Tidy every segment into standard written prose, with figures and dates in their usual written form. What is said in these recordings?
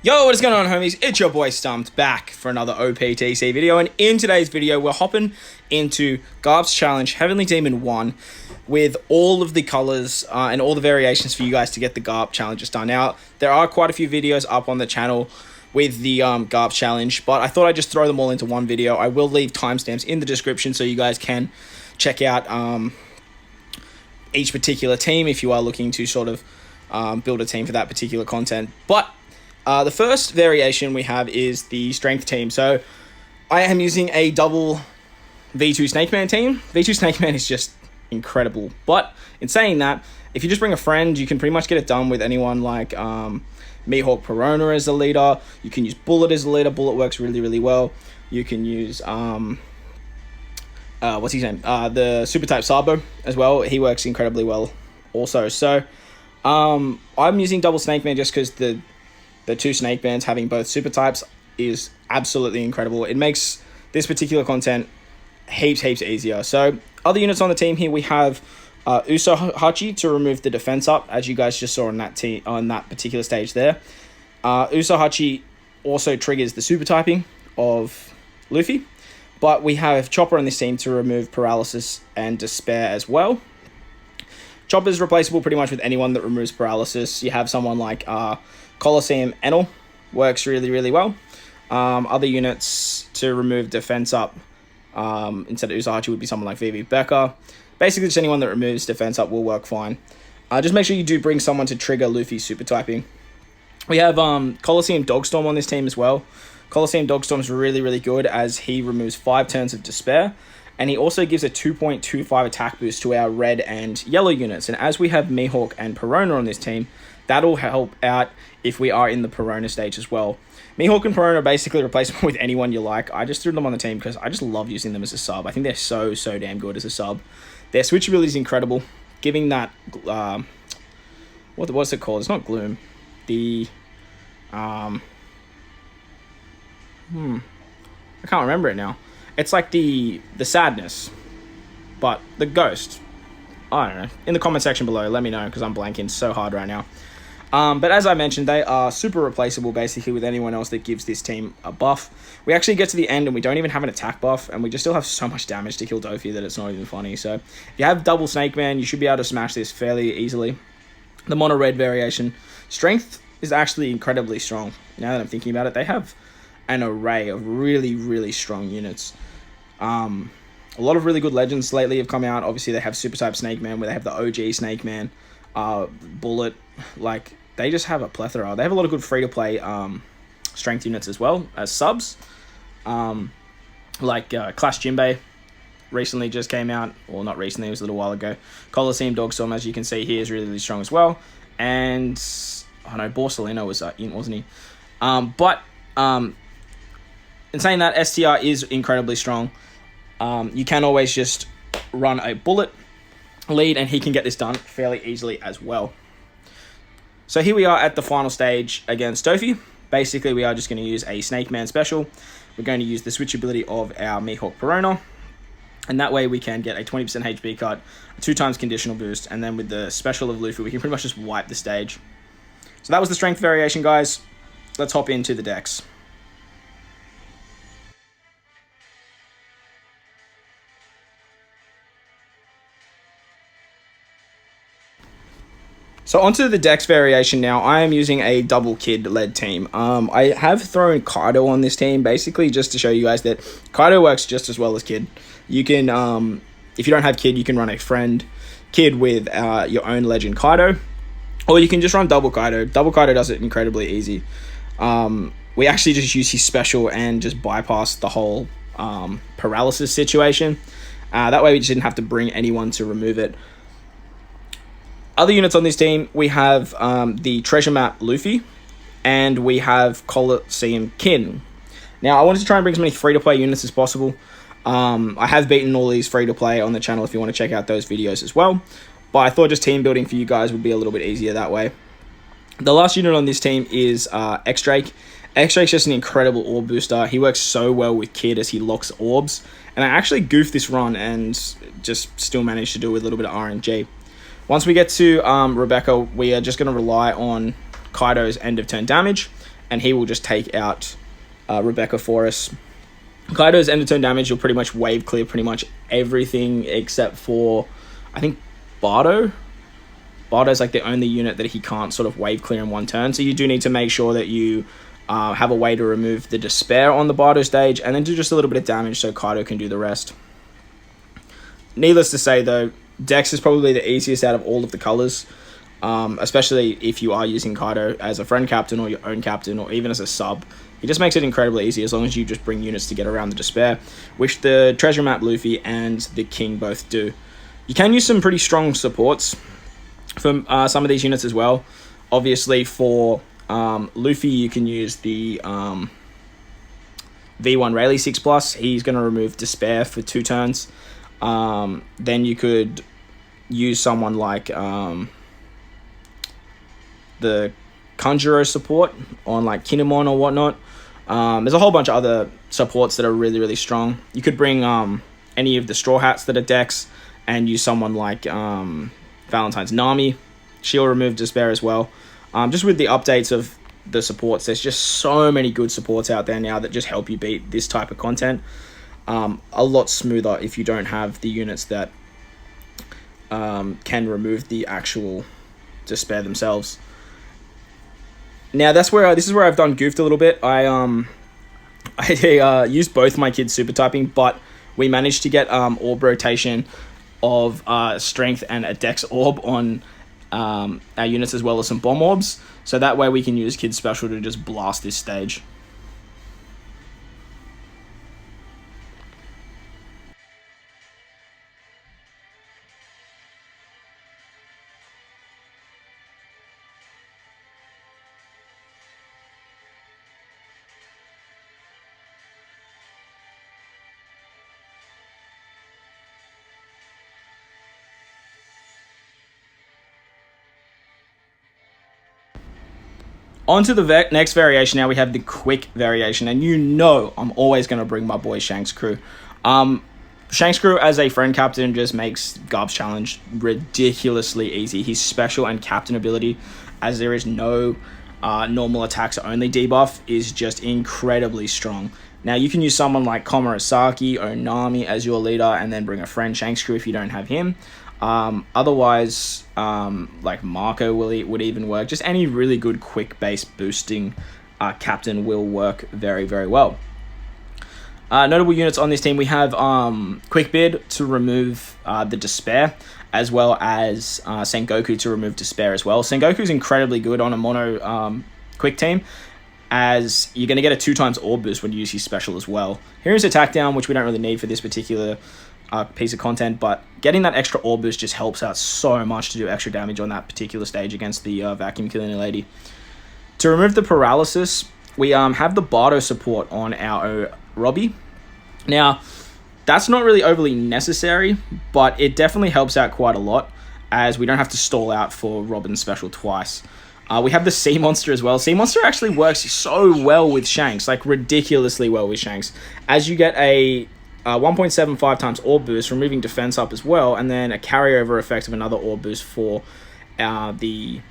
Yo, what is going on, homies? It's your boy Stumped back for another OPTC video, and in today's video, we're hopping into Garp's Challenge Heavenly Demon 1 with all of the colors and all the variations for you guys to get the Garp challenges done. Now, there are quite a few videos up on the channel with the Garp challenge, but I thought I'd just throw them all into one video. I will leave timestamps in the description so you guys can check out each particular team if you are looking to sort of build a team for that particular content. But the first variation we have is the strength team. So I am using a double V2 Snake Man team. V2 Snake Man is just incredible. But in saying that, if you just bring a friend, you can pretty much get it done with anyone like Mihawk Perona as a leader. You can use Bullet as a leader. Bullet works really, really well. You can use what's his name? The Super Type Sabo as well. He works incredibly well also. So I'm using double Snake Man just because the two Snake Bands having both super types is absolutely incredible. It makes this particular content heaps easier. So other units on the team here, we have Uso-Hachi to remove the defense up, as you guys just saw on that particular stage there. Uso-Hachi also triggers the super typing of Luffy, but we have Chopper on this team to remove paralysis and despair as well. Chopper is replaceable pretty much with anyone that removes paralysis. You have someone like Colosseum Enel, works really well. Other units to remove defense up instead of Usahachi would be someone like VV Becker. Basically, just anyone that removes defense up will work fine. Just make sure you do bring someone to trigger Luffy's super typing. We have Colosseum Dogstorm on this team as well. Colosseum Dogstorm is really good as he removes 5 turns of despair. And he also gives a 2.25 attack boost to our red and yellow units. And as we have Mihawk and Perona on this team, that'll help out if we are in the Perona stage as well. Mihawk and Perona are basically replaceable with anyone you like. I just threw them on the team because I just love using them as a sub. I think they're so damn good as a sub. Their switchability is incredible, giving that what's it called? It's not gloom. The I can't remember it now. It's like the sadness, but the ghost. I don't know. In the comment section below, let me know because I'm blanking so hard right now. But as I mentioned, they are super replaceable basically with anyone else that gives this team a buff. We actually get to the end and we don't even have an attack buff, and we just still have so much damage to kill Doffy that it's not even funny. So if you have double Snake Man, you should be able to smash this fairly easily. The mono red variation strength is actually incredibly strong. Now that I'm thinking about it, they have an array of really strong units. A lot of really good legends lately have come out. Obviously, they have Super Type Snake Man, where they have the OG Snake Man, Bullet. Like, they just have a plethora. They have a lot of good free-to-play strength units as well as subs. Like Clash Jinbei recently just came out. Well, not recently, it was a little while ago. Colosseum Dogstorm, as you can see here, is really strong as well. And, I know, Borsalino was in, wasn't he? In saying that, STR is incredibly strong. You can always just run a Bullet lead and he can get this done fairly easily as well. So here we are at the final stage against Doffy. Basically, we are just going to use a Snake Man special. We're going to use the switchability of our Mihawk Perona, and that way we can get a 20% HP cut, a 2x conditional boost, and then with the special of Luffy, we can pretty much just wipe the stage. So that was the strength variation, guys. Let's hop into the decks. So onto the Dex variation now. I am using a double Kid-led team. I have thrown Kaido on this team, basically just to show you guys that Kaido works just as well as Kid. You can, if you don't have Kid, you can run a friend Kid with your own legend Kaido, or you can just run double Kaido. Double Kaido does it incredibly easy. We actually just use his special and just bypass the whole paralysis situation. That way we just didn't have to bring anyone to remove it. Other units on this team, we have the Treasure Map Luffy, and we have Colosseum Kin. Now, I wanted to try and bring as many free-to-play units as possible. I have beaten all these free-to-play on the channel if you want to check out those videos as well. But I thought just team building for you guys would be a little bit easier that way. The last unit on this team is X-Drake. X-Drake's just an incredible orb booster. He works so well with Kid as he locks orbs. And I actually goofed this run and just still managed to do it with a little bit of RNG. Once we get to Rebecca, we are just going to rely on Kaido's end of turn damage, and he will just take out Rebecca for us. Kaido's end of turn damage will pretty much wave clear pretty much everything except for, I think, Bardo. Bardo's like the only unit that he can't sort of wave clear in one turn, so you do need to make sure that you have a way to remove the Despair on the Bardo stage, and then do just a little bit of damage so Kaido can do the rest. Needless to say, though, Dex is probably the easiest out of all of the colors, especially if you are using Kaido as a friend captain or your own captain or even as a sub. He just makes it incredibly easy as long as you just bring units to get around the Despair, which the Treasure Map Luffy and the King both do. You can use some pretty strong supports for some of these units as well. Obviously, for Luffy, you can use the V1 Rayleigh 6+. He's going to remove Despair for 2 turns. Then you could use someone like the Conjurer support on like Kinemon or whatnot. There's a whole bunch of other supports that are really, really strong. You could bring any of the Straw Hats that are Dex and use someone like Valentine's Nami. She'll remove Despair as well. Just with the updates of the supports, there's just so many good supports out there now that just help you beat this type of content a lot smoother if you don't have the units that can remove the actual Despair themselves. Now this is where I've done goofed a little bit. I used both my kids super typing, but we managed to get orb rotation of strength and a Dex orb on our units, as well as some bomb orbs, so that way we can use kids special to just blast this stage. On to the next variation. Now we have the quick variation, and you know I'm always going to bring my boy Shanks Crew. Shanks Crew as a friend captain just makes Garp's challenge ridiculously easy. His special and captain ability, as there is no normal attacks only debuff, is just incredibly strong. Now you can use someone like Komurasaki or Nami as your leader and then bring a friend Shanks Crew if you don't have him. Otherwise, like Marco would even work. Just any really good quick base boosting captain will work very, very well. Notable units on this team, we have Quick Bid to remove the Despair, as well as Sengoku to remove Despair as well. Sengoku's incredibly good on a mono quick team, as you're going to get a 2x orb boost when you use his special as well. Here is attack down, which we don't really need for this particular piece of content, but getting that extra orb boost just helps out so much to do extra damage on that particular stage against the vacuum killing lady. To remove the paralysis, we have the Bardo support on our Robbie. Now, that's not really overly necessary, but it definitely helps out quite a lot, as we don't have to stall out for Robin's special twice. We have the Sea Monster as well. Sea Monster actually works so well with Shanks, like ridiculously well with Shanks, as you get a 1.75 times orb boost, removing defense up as well, and then a carryover effect of another orb boost for the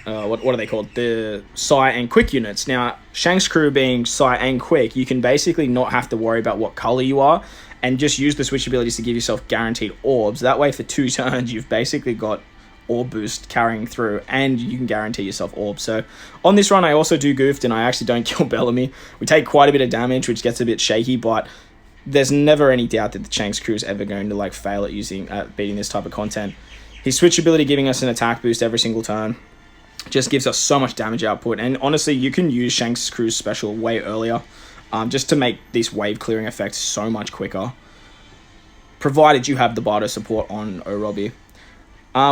what are they called? The Psy and Quick units. Now, Shanks Crew being Psy and Quick, you can basically not have to worry about what color you are, and just use the switch abilities to give yourself guaranteed orbs. That way, for 2 turns, you've basically got orb boost carrying through, and you can guarantee yourself orbs. So on this run, I also do goofed, and I actually don't kill Bellamy. We take quite a bit of damage, which gets a bit shaky, but there's never any doubt that the Shanks Crew is ever going to like fail at beating this type of content. His switch ability giving us an attack boost every single turn just gives us so much damage output, and honestly, you can use Shanks Crew's special way earlier, just to make this wave clearing effect so much quicker, provided you have the Bardo support on Orobi.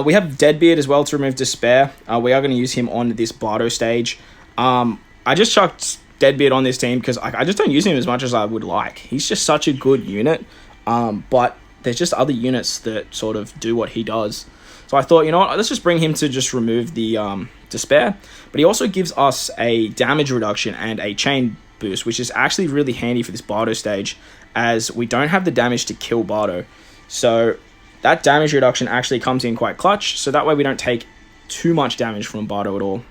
We have Deadbeard as well to remove Despair. We are going to use him on this Bardo stage. I just chucked Deadbeard on this team because I just don't use him as much as I would like. He's just such a good unit, but there's just other units that sort of do what he does. So I thought, you know what, let's just bring him to just remove the Despair. But he also gives us a damage reduction and a chain boost, which is actually really handy for this Bardo stage, as we don't have the damage to kill Bardo. So that damage reduction actually comes in quite clutch, so that way we don't take too much damage from Bardo at all.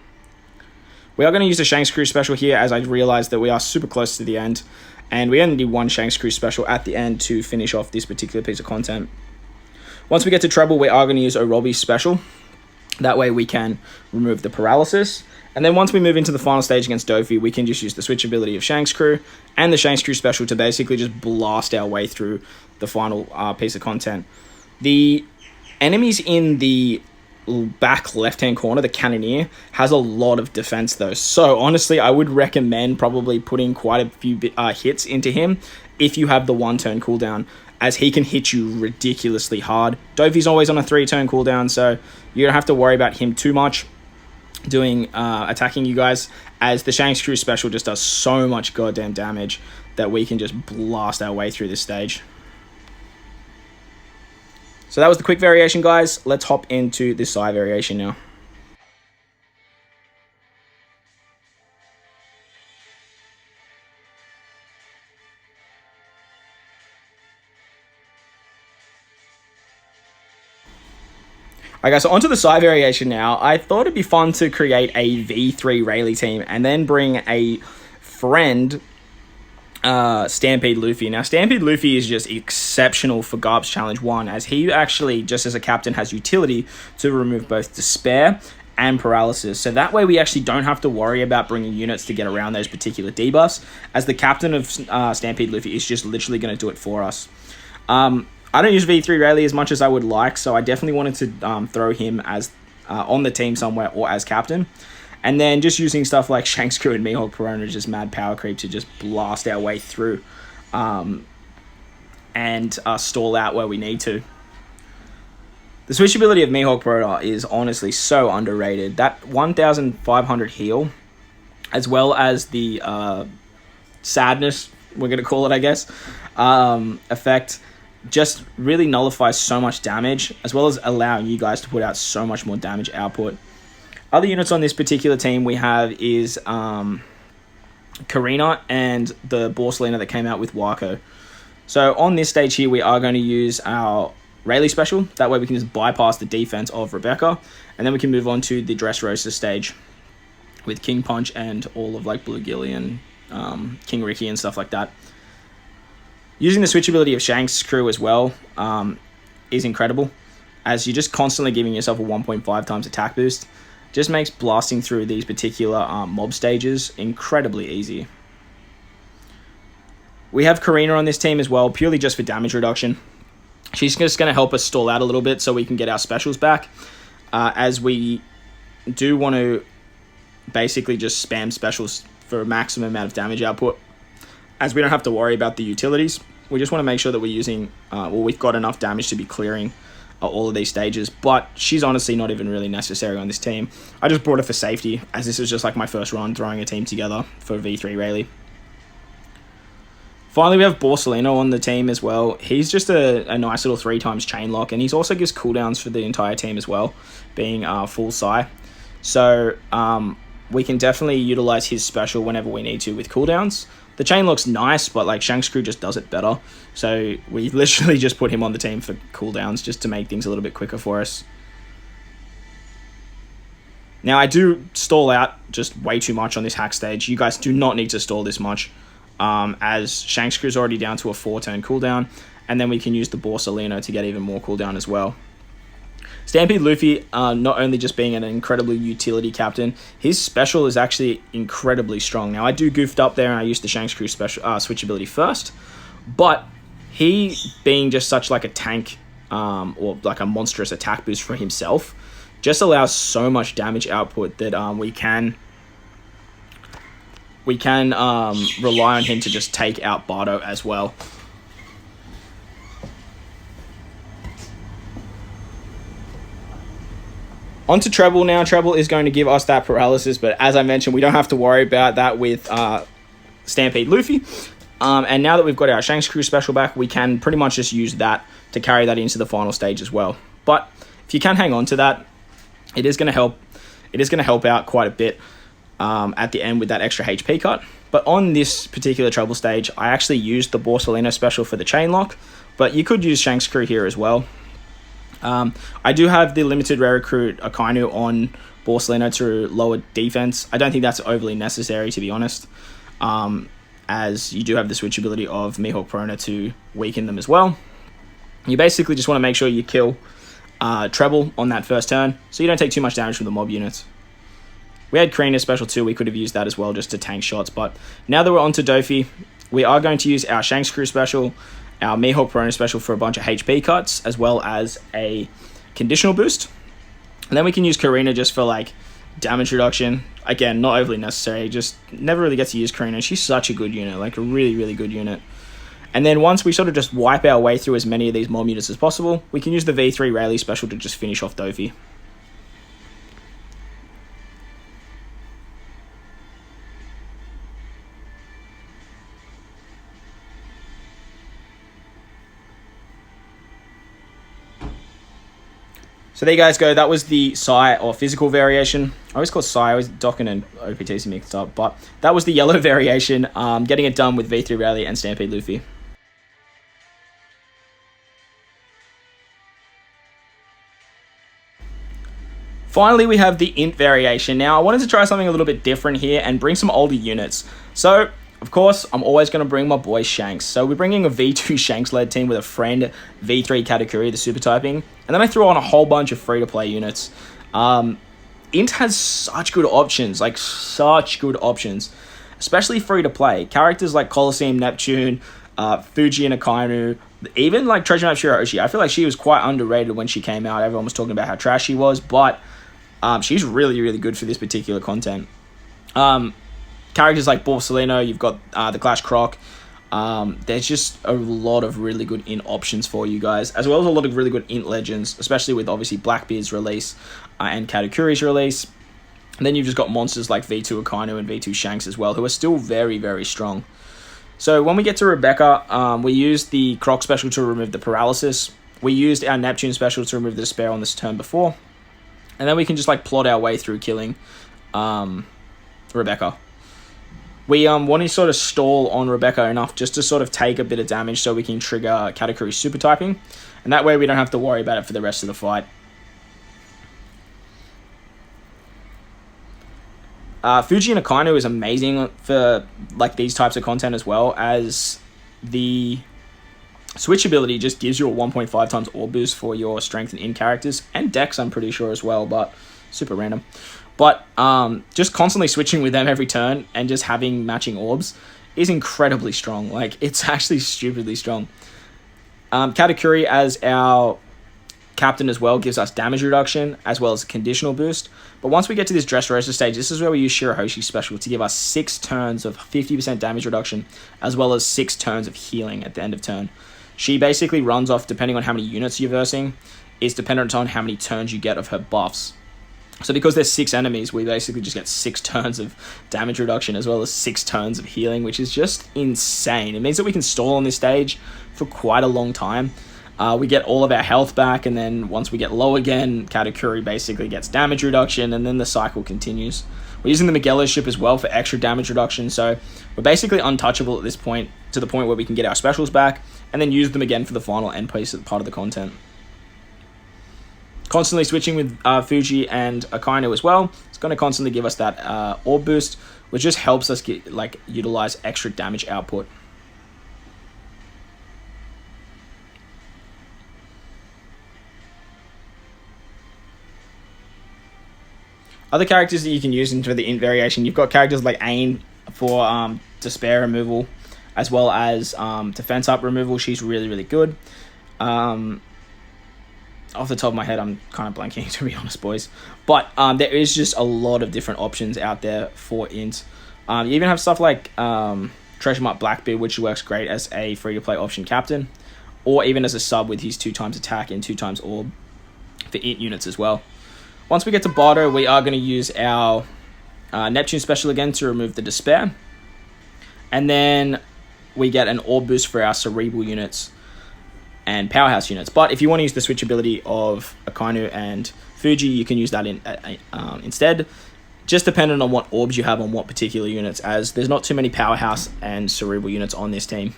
We are going to use the Shanks Crew special here, as I realized that we are super close to the end, and we only need one Shanks Crew special at the end to finish off this particular piece of content. Once we get to treble, we are going to use Orobi's special. That way we can remove the paralysis. And then once we move into the final stage against Doffy, we can just use the switch ability of Shanks Crew and the Shanks Crew special to basically just blast our way through the final piece of content. The enemies in the back left-hand corner, the Cannoneer, has a lot of defense though. So honestly, I would recommend probably putting quite a few hits into him if you have the 1-turn cooldown, as he can hit you ridiculously hard. Doffy's always on a 3-turn cooldown, so you don't have to worry about him too much doing attacking you guys, as the Shanks Crew special just does so much goddamn damage that we can just blast our way through this stage. So that was the quick variation, guys. Let's hop into the Psy variation now. Okay, so onto the Psy variation now. I thought it'd be fun to create a V3 Rayleigh team and then bring a friend, Stampede Luffy. Now, Stampede Luffy is just exceptional for Garp's Challenge 1, as he actually, just as a captain, has utility to remove both Despair and Paralysis. So that way we actually don't have to worry about bringing units to get around those particular debuffs, as the captain of Stampede Luffy is just literally going to do it for us. I don't use V3 Rayleigh as much as I would like, so I definitely wanted to throw him as on the team somewhere or as captain. And then just using stuff like Shanks Crew and Mihawk Perona is just mad power creep to just blast our way through and stall out where we need to. The switchability of Mihawk Perona is honestly so underrated. That 1,500 heal, as well as the sadness, we're going to call it, I guess, effect, just really nullifies so much damage, as well as allowing you guys to put out so much more damage output. Other units on this particular team we have is Karina and the Borsalina that came out with Wako. So on this stage here, we are going to use our Rayleigh special. That way we can just bypass the defense of Rebecca, and then we can move on to the Dressrosa stage with King Punch and all of like Blue Gilly and King Ricky and stuff like that. Using the switchability of Shanks Crew as well is incredible, as you're just constantly giving yourself a 1.5 times attack boost. Just makes blasting through these particular mob stages incredibly easy. We have Karina on this team as well, purely just for damage reduction. She's just going to help us stall out a little bit so we can get our specials back, as we do want to basically just spam specials for a maximum amount of damage output, as we don't have to worry about the utilities. We just want to make sure that we're using, we've got enough damage to be clearing all of these stages, but she's honestly not even really necessary on this team. I just brought her for safety, as this is just like my first run throwing a team together for V3 Rayleigh. Finally, we have Borsalino on the team as well. He's just a nice little 3 times chain lock, and he also gives cooldowns for the entire team as well, being full Psy. So we can definitely utilize his special whenever we need to with cooldowns. The chain looks nice, but like Shanks Crew just does it better. So we literally just put him on the team for cooldowns just to make things a little bit quicker for us. Now, I do stall out just way too much on this hack stage. You guys do not need to stall this much, as Shanks Crew's already down to a 4-turn cooldown, and then we can use the Borsalino to get even more cooldown as well. Stampede Luffy, not only just being an incredibly utility captain, his special is actually incredibly strong. Now, I do goofed up there and I used the Shanks Crew special switch ability first, but he being just such like a tank or like a monstrous attack boost for himself, just allows so much damage output that we can rely on him to just take out Bardo as well. On to Treble now. Treble is going to give us that paralysis, but as I mentioned, we don't have to worry about that with Stampede Luffy. And now that we've got our Shanks Crew special back, we can pretty much just use that to carry that into the final stage as well. But if you can hang on to that, it is going to help. It is going to help out quite a bit at the end with that extra HP cut. But on this particular Treble stage, I actually used the Borsalino special for the chain lock, but you could use Shanks Crew here as well. I do have the limited rare recruit Akainu on Borsalino to lower defense. I don't think that's overly necessary, to be honest, as you do have the switchability of Mihawk Prona to weaken them as well. You basically just want to make sure you kill treble on that first turn, so you don't take too much damage from the mob units. We had Karina's special too, we could have used that as well just to tank shots, but now that we're on to Doffy, we are going to use our Shanks Crew special, our Mihawk Prona special for a bunch of HP cuts, as well as a conditional boost. And then we can use Karina just for like damage reduction. Again, not overly necessary, just never really get to use Karina. She's such a good unit, like a really, really good unit. And then once we sort of just wipe our way through as many of these mob units as possible, we can use the V3 Rayleigh special to just finish off Doffy. So there you guys go. That was the Psi or physical variation. I always call it Psi. I always Dokken and OPTC mixed up. But that was the yellow variation. Getting it done with V3 Rayleigh and Stampede Luffy. Finally, we have the Int variation. Now, I wanted to try something a little bit different here and bring some older units. So, of course, I'm always going to bring my boy Shanks. So we're bringing a V2 Shanks-led team with a friend, V3 Katakuri, the super typing. And then I threw on a whole bunch of free-to-play units. Int has such good options, like such good options, especially free-to-play. Characters like Colosseum Neptune, Fuji and Akainu, even like Treasure Map Shirahoshi. I feel like she was quite underrated when she came out. Everyone was talking about how trash she was, but she's really, really good for this particular content. Characters like Borsalino, you've got the Clash Croc. There's just a lot of really good Int options for you guys, as well as a lot of really good Int legends, especially with obviously Blackbeard's release and Katakuri's release. And then you've just got monsters like V2 Akainu and V2 Shanks as well, who are still very, very strong. So when we get to Rebecca, we used the Croc special to remove the paralysis. We used our Neptune special to remove the despair on this turn before. And then we can just like plot our way through killing Rebecca. We want to sort of stall on Rebecca enough just to sort of take a bit of damage so we can trigger Katakuri super typing. And that way we don't have to worry about it for the rest of the fight. Fuji and Akainu is amazing for like these types of content, as well as the switch ability just gives you a 1.5 times orb boost for your strength and in characters, and Dex I'm pretty sure as well, but super random. But just constantly switching with them every turn and just having matching orbs is incredibly strong. Like, it's actually stupidly strong. Katakuri as our captain as well gives us damage reduction as well as a conditional boost. But once we get to this Dressrosa stage, this is where we use Shirahoshi's special to give us 6 turns of 50% damage reduction as well as 6 turns of healing at the end of turn. She basically runs off, depending on how many units you're versing, is dependent on how many turns you get of her buffs. So because there's 6 enemies, we basically just get 6 turns of damage reduction as well as 6 turns of healing, which is just insane. It means that we can stall on this stage for quite a long time. We get all of our health back, and then once we get low again, Katakuri basically gets damage reduction, and then the cycle continues. We're using the Magellan ship as well for extra damage reduction, so we're basically untouchable at this point, to the point where we can get our specials back, and then use them again for the final end piece of part of the content. Constantly switching with Fuji and Akainu as well. It's going to constantly give us that orb boost, which just helps us get utilize extra damage output. Other characters that you can use into the Int variation, you've got characters like Ain for despair removal, as well as defense up removal. She's really, really good. Off the top of my head, I'm kind of blanking, to be honest, boys. But there is just a lot of different options out there for Int. You even have stuff like Treasure Mart Blackbeard, which works great as a free-to-play option captain, or even as a sub with his 2 times attack and 2 times orb for Int units as well. Once we get to Bardo, we are going to use our Neptune special again to remove the despair. And then we get an orb boost for our cerebral units and powerhouse units. But if you want to use the switch ability of Akainu and Fuji, you can use that instead. Just dependent on what orbs you have on what particular units, as there's not too many powerhouse and cerebral units on this team.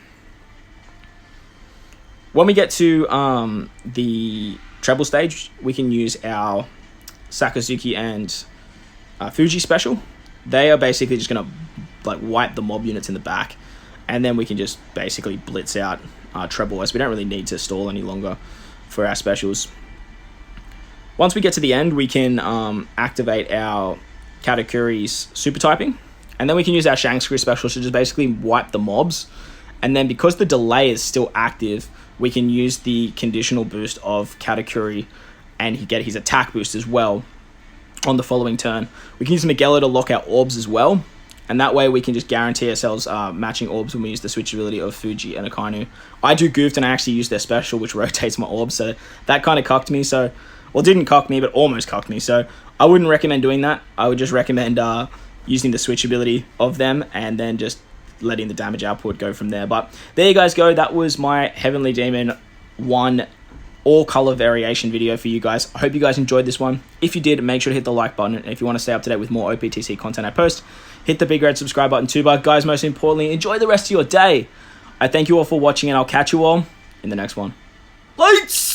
When we get to the treble stage, we can use our Sakazuki and Fuji special. They are basically just going to like wipe the mob units in the back, and then we can just basically blitz out treble as we don't really need to stall any longer for our specials. Once we get to the end, we can activate our Katakuri's super typing, and then we can use our Shankscrew special to just basically wipe the mobs. And then because the delay is still active, we can use the conditional boost of Katakuri and he get his attack boost as well on the following turn. We can use Magella to lock our orbs as well, and that way we can just guarantee ourselves matching orbs when we use the switchability of Fuji and Akainu. I do goofed and I actually used their special, which rotates my orbs, so that kind of cocked me. So, well, didn't cock me, but almost cocked me. So I wouldn't recommend doing that. I would just recommend using the switchability of them and then just letting the damage output go from there. But there you guys go. That was my Heavenly Demon 1 all color variation video for you guys. I hope you guys enjoyed this one. If you did, make sure to hit the like button. And if you want to stay up to date with more OPTC content I post, hit the big red subscribe button too. But guys, most importantly, enjoy the rest of your day. I thank you all for watching, and I'll catch you all in the next one. Lights!